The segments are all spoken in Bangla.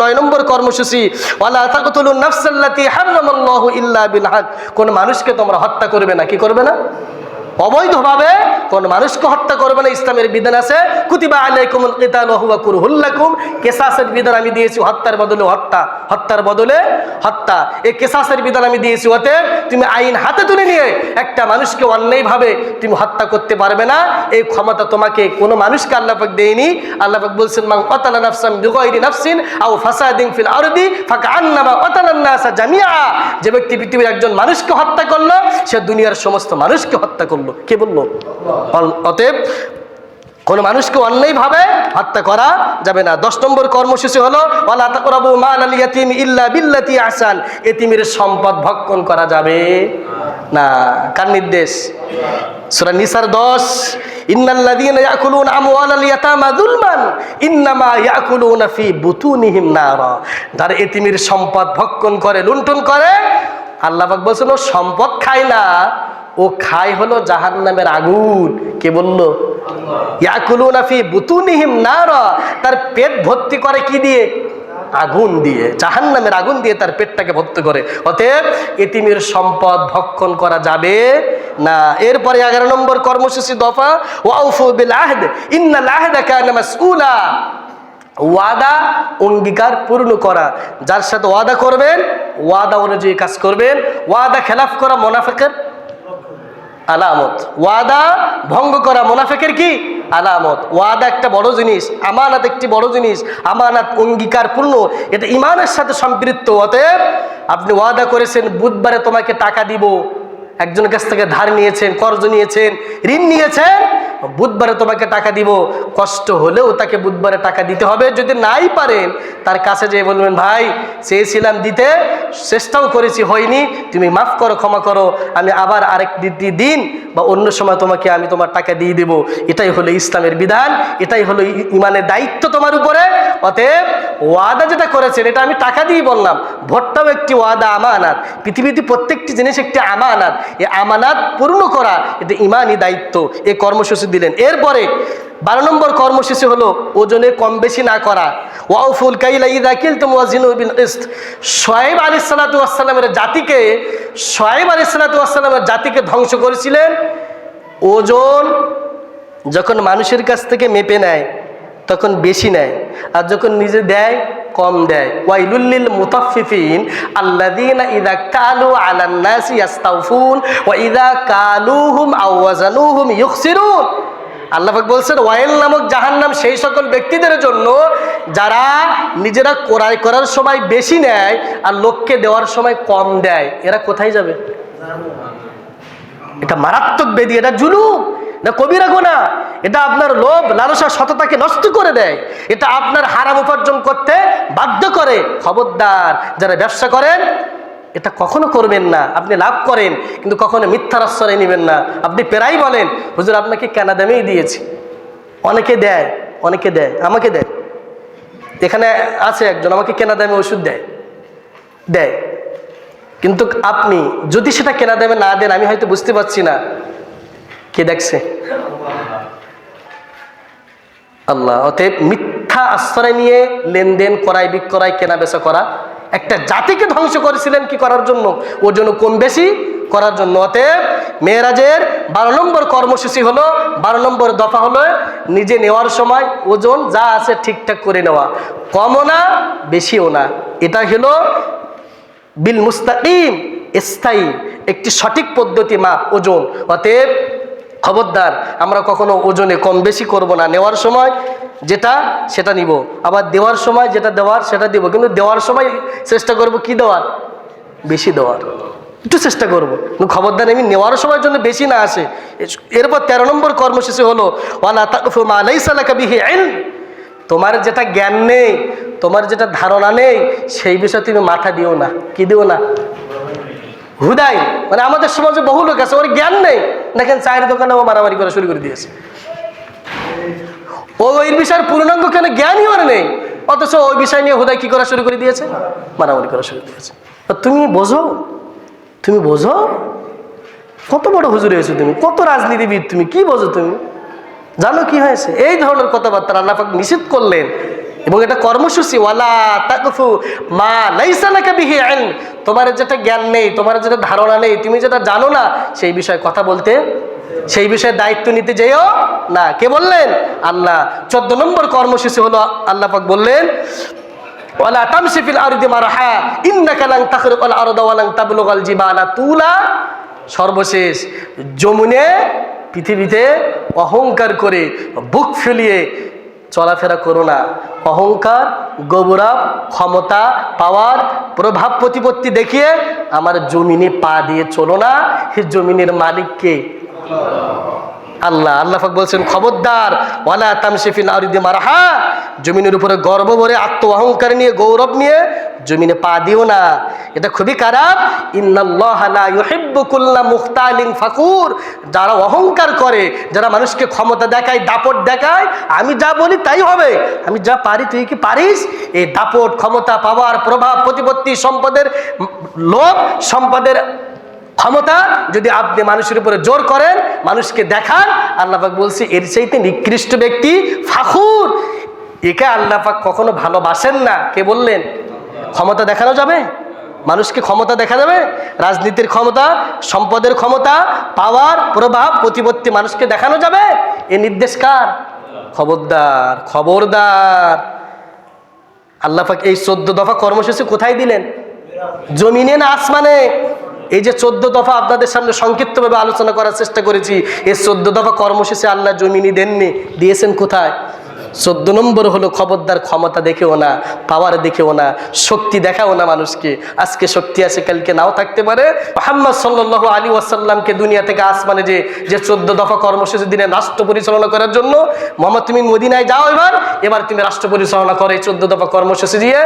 9 নম্বর কর্মসূচি, ওয়ালা তাকতুলুন নাফসাল্লাতী হারামাল্লাহু ইল্লা বিল হক। কোন মানুষকে তোমরা হত্যা করবে না। কি করবে না? অবৈধভাবে কোন মানুষকে হত্যা করবে না। ইসলামের বিধান আছে কুতিবা আলাইকুমুল কিতালু ওয়া হুয়া কুরহুল লাকুম। কিসাসের বিধান আমি দিয়েছি, হত্যার বদলে হত্যা, হত্যার বদলে হত্যা। এই কিসাসের বিধান আমি দিয়েছি, ওতে তুমি আইন হাতে তুলে নিয়ে একটা মানুষকে অন্যায়ভাবে তুমি হত্যা করতে পারবে না। এই ক্ষমতা তোমাকে কোনো মানুষকে আল্লাহ পাক দেয়নি। আল্লাহ পাক বলছেন মান কাতালা নাফসান বিগাইরি নাফসিন আও ফাসাদিন ফিল আরদি ফাকান্নামা কাতালান নাসা জামিআ। যে ব্যক্তি পৃথিবীর একজন মানুষকে হত্যা করলো, সে দুনিয়ার সমস্ত মানুষকে হত্যা করলো। কে বললো? অতএব কোন মানুষকে অন্যায়ভাবে হত্যা করা যাবে না। 10 নম্বর কর্মসূচি হলো ওয়ালা তাকরাবু মালাল ইয়াতীম ইল্লা বিল্লাতী আহসান। এতিমের সম্পদ ভক্ষণ করা যাবে না। কার নির্দেশ? সূরা নিসার 10, ইন্নাল্লাযীনা ইয়াকুলুনা আমওয়ালাল ইয়াতামা যুলমান ইন্নামা ইয়াকুলুনা ফি বুতুনিহিম নারা। যারা এতিমের সম্পদ ভক্ষণ করে, লুণ্ঠন করে, আল্লাহ পাক বলেছেন ও সম্পদ খায় না, ও খায় হলো জাহান্নামের আগুন। কে বললো? ইয়াকুলুনা ফি বুতুনিহিম নারা। তার পেট ভর্তি করে কি দিয়ে? আগুন দিয়ে, জাহান্নামের আগুন দিয়ে তার পেটটাকে ভর্তি করে। অতএব এতিমের সম্পদ ভক্ষণ করা যাবে না। এরপরে 11 নম্বর কর্মসূচি দফা ওয়াউফু বিল আহদ ইন্নাল আহদা কানা মাসউলা। ওয়াদা, অঙ্গীকার পূর্ণ করা। যার সাথে ওয়াদা করবেন, ওয়াদা অনুযায়ী কাজ করবেন। ওয়াদা খেলাফ করা মুনাফিকের আলামত। ওয়াদা ভঙ্গ করা মুনাফিকের কি আলামত। ওয়াদা একটা বড় জিনিস, আমানত একটি বড় জিনিস। আমানত অঙ্গীকার পূর্ণ, এটা ইমানের সাথে সম্পৃক্ত। অতএব আপনি ওয়াদা করেছেন বুধবারে তোমাকে টাকা দিব, একজনের কাছ থেকে ধার নিয়েছেন, কর্জ নিয়েছেন, ঋণ নিয়েছেন, বুধবারে তোমাকে টাকা দিব। কষ্ট হলেও তাকে বুধবারে টাকা দিতে হবে। যদি নাই পারেন, তার কাছে যেয়ে বলবেন ভাই চেয়েছিলাম দিতে, চেষ্টাও করেছি, হয়নি, তুমি মাফ করো, ক্ষমা করো, আমি আবার আরেক দিন বা অন্য সময় তোমাকে আমি তোমার টাকা দিয়ে দেব। এটাই হলো ইসলামের বিধান, এটাই হলো ইমানের দায়িত্ব তোমার উপরে। অতএব ওয়াদা যেটা করেছেন, এটা আমি টাকা দিয়ে বললাম, ভোটটাও একটি ওয়াদা, আমানাত। পৃথিবীতে প্রত্যেকটি জিনিস একটি আমানাত। এই আমানাত পূর্ণ করা এটা ইমানি দায়িত্ব। এই কর্মসূচি দিলেন। এরপরে 12 নম্বর কর্মসূচি হলো ওজনে কম বেশি না করা। ওয়াউফুল কাইলা ইযা কিলতুম ওয়াজিনু বিল কিসত। শুআয়ব আলাইহিস সালাতু ওয়াস সালামের জাতিকে, শুআয়ব আলাইহিস সালাতু ওয়াস সালামের জাতিকে ধ্বংস করেছিলেন। ওজন যখন মানুষের কাছ থেকে মেপে নেয় তখন বেশি নেয়, আর যখন নিজে দেয় কম দেয়। ওয়াইলুল লিল মুতাফফিফিন আল্লাযীনা ইযা কালু আলান নাসি ইস্তাওফুন ওয়া ইযা কালুহুম আও ওয়াজানুহুম ইখসিরুন। আল্লাহ পাক বলছেন ওয়াইল নামক জাহান্নাম সেই সকল ব্যক্তিদের জন্য যারা নিজেরা ক্রয় করার সময় বেশি নেয় আর লোককে দেওয়ার সময় কম দেয়। এরা কোথায় যাবে? এটা মারাত্মক ব্যাধি, এটা জুলুম, এটা কবিরা গুনাহ। এটা আপনার লোভ লালসা সততাকে নষ্ট করে দেয়। এটা আপনার হারাম উপার্জন করতে বাধ্য করে। খবরদার, যারা ব্যবসা করেন এটা কখনো করবেন না। আপনি লাভ করেন কিন্তু কখনো মিথ্যার আশ্রয় নেবেন না। আপনি প্রায় বলেন হুজুর আপনাকে কেনা দামেই দিয়েছি। অনেকে দেয়, অনেকে দেয়, আমাকে দেয়। এখানে আছে একজন আমাকে কেনা দামে ওষুধ দেয়, কিন্তু আপনি যদি সেটা কেনা দামে না দেন, আমি হয়তো বুঝতে পারছি না। কে দেখছে? আল্লাহ। অতএব মিথ্যা আশ্রয় নিয়ে লেনদেন, ক্রয় বিক্রয়, কেনা বেচা করা একটা জাতিকে ধ্বংস করেছিলেন কি করার জন্য? ওর জন্য কম বেশি করার জন্য। অতএব মেরাজের 12 নম্বর কর্মসূচি হলো, 12 নম্বর দফা হলো নিজে নেওয়ার সময় ওজন যা আছে ঠিকঠাক করে নেওয়া, কমও না বেশিও না। এটা হলো বিল মুস্তাকিম, স্থায়ী একটি সঠিক পদ্ধতি মাপ ওজন। অতএব খবরদার, আমরা কখনো ওজনে কম বেশি করব না। নেওয়ার সময় যেটা সেটা নিব, আবার দেওয়ার সময় যেটা দেওয়ার সেটা দিব। কিন্তু দেওয়ার সময় চেষ্টা করব কি দেওয়ার? বেশি দেওয়ার, একটু চেষ্টা করবো। কিন্তু খবরদার আমি নেওয়ার সময়ের জন্য বেশি না আসে। এরপর 13 নম্বর কর্মসূচি হলো ওয়ালা তাকফু মা লাইসা লাকা বিহি ইলম। তোমার যেটা জ্ঞান নেই, তোমার যেটা ধারণা নেই, সেই বিষয়ে তুমি মাথা দিও না। কি দিও না? হুদাই। মানে আমাদের সমাজে বহু লোক আছে ওর জ্ঞান নেই, দেখেন চায়ের দোকানে ও মারামারি করা শুরু করে দিয়েছে। ওই বিষয়ের পূর্ণাঙ্গ কেন জ্ঞানই ওর নেই, অথচ ওই বিষয় নিয়ে হুদাই কি করা শুরু করে দিয়েছে? মারামারি করা শুরু করে দিয়েছে। তুমি বোঝো, তুমি বোঝো কত বড় হুজুর হয়েছো তুমি, কত রাজনীতিবিদ তুমি, কি বোঝো তুমি? জানো কি হয়েছে? এই ধরনের কথাবার্তা আল্লাহ পাক নিষেধ করলেন। এবং এটা কর্মসূচি, ওয়ালা তাকফু মা লাইসা লাকা বিহি ইলম, তোমার যেটা জ্ঞান নেই, তোমার যেটা ধারণা নেই, তুমি যেটা জানো না সেই বিষয়ে কথা বলতে, সেই বিষয়ে দায়িত্ব নিতে যেও না। কে বললেন? আল্লাহ। 14 নম্বর কর্মসূচি হলো আল্লাহ পাক বললেন ওয়ালা তামশি ফিল আরদি মারহা ইন্নাকা লান তাখরিকাল আরদা ওয়া লান তাবলুগাল জিবালা তুলা। সর্বশেষ, যমুনে পৃথিবীতে অহংকার করে বুক ফুলিয়ে চলাফেরা করো না। অহংকার, গৌরব, ক্ষমতা, পাওয়ার, প্রভাব প্রতিপত্তি দেখিয়ে আমার জমিনে পা দিয়ে চলো না। জমিনের মালিক কে? আল্লাহ। আল্লাহ পাক বলছেন খবরদার, ওয়ালা তামশি ফিল আরদি মারহা, জমিনের উপরে গর্ব ভরে আত্ম অহংকার নিয়ে, গৌরব নিয়ে জমিনে পা দিও না। এটা খুবই খারাপ। ইন্নাল্লাহা লা ইউহিব্বু কুল্লা মুখতালিন ফাকুর, যারা অহংকার করে, যারা মানুষকে ক্ষমতা দেখায়, দাপট দেখায়, আমি যা বলি তাই হবে, আমি যা পারি তুই কি পারিস, এই দাপট, ক্ষমতা, পাওয়ার, প্রভাব প্রতিপত্তি, সম্পদের লোভ, সম্পদের ক্ষমতা যদি আপনি মানুষের উপরে জোর করেন, মানুষকে দেখান, আল্লাহ পাক বলছে এর চাইতে নিকৃষ্ট ব্যক্তি ফাখুর। একে আল্লাহ পাক কখনো ভালোবাসেন না। কে বললেন? ক্ষমতা দেখানো যাবে? মানুষকে ক্ষমতা দেখা যাবে? রাজনীতির ক্ষমতা, সম্পদের ক্ষমতা, পাওয়ার, প্রভাব প্রতিপত্তি মানুষকে দেখানো যাবে? এ নির্দেশ কার? খবরদার, খবরদার। আল্লাহ পাক এই 14 দফা কর্মসূচি কোথায় দিলেন? জমিনে না আসমানে? এই যে 14 দফা আপনাদের সামনে সংক্ষিপ্তভাবে আলোচনা করার চেষ্টা করেছি, এই 14 দফা কর্মসূচি আল্লাহ জমিনে দেননি, দিয়েছেন কোথায়? 14 নম্বর হলো খবরদার, ক্ষমতা দেখেও না, পাওয়ার দেখেও না, শক্তি দেখাও না মানুষকে। আজকে শক্তি আছে, কালকে নাও থাকতে পারে। মুহাম্মদ সাল্লাল্লাহু আলাইহি ওয়াসাল্লামকে দুনিয়া থেকে আসমানে যে 14 দফা কর্মসূচি দিলেন রাষ্ট্র পরিচালনা করার জন্য, মোহাম্মদ তুমি মদিনায় যাও, এবার তুমি রাষ্ট্র পরিচালনা করো এই 14 দফা কর্মসূচি দিয়ে।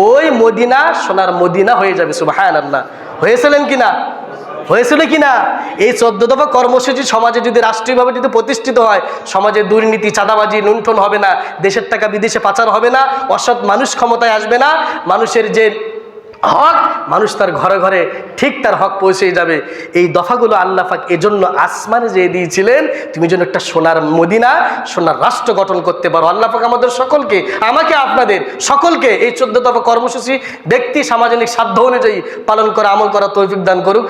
ওই মদিনা সোনার মদিনা হয়ে যাবে। সুবহানাল্লাহ। হয়েছিলেন কিনা? হয়েছিল কিনা? এই 14 দফা কর্মসূচি সমাজে যদি রাষ্ট্রীয়ভাবে যদি প্রতিষ্ঠিত হয়, সমাজে দুর্নীতি, চাঁদাবাজি, লুণ্ঠন হবে না, দেশের টাকা বিদেশে পাচার হবে না, অসৎ মানুষ ক্ষমতায় আসবে না, মানুষের যে হক, মানুষ তার ঘরে ঘরে ঠিক তার হক পৌঁছে যাবে। এই দফাগুলো আল্লাহ পাক এজন্য আসমানে যে দিয়েছিলেন, তুমি যেন একটা সোনার মদিনা, সোনার রাষ্ট্র গঠন করতে পারো। আল্লাহ পাক আমাদের সকলকে, আমাকে, আপনাদের সকলকে এই 14 দফা কর্মসূচি ব্যক্তি সামাজিক সাধ্য অনুযায়ী পালন করা, আমল করা তৌফিক দান করুক।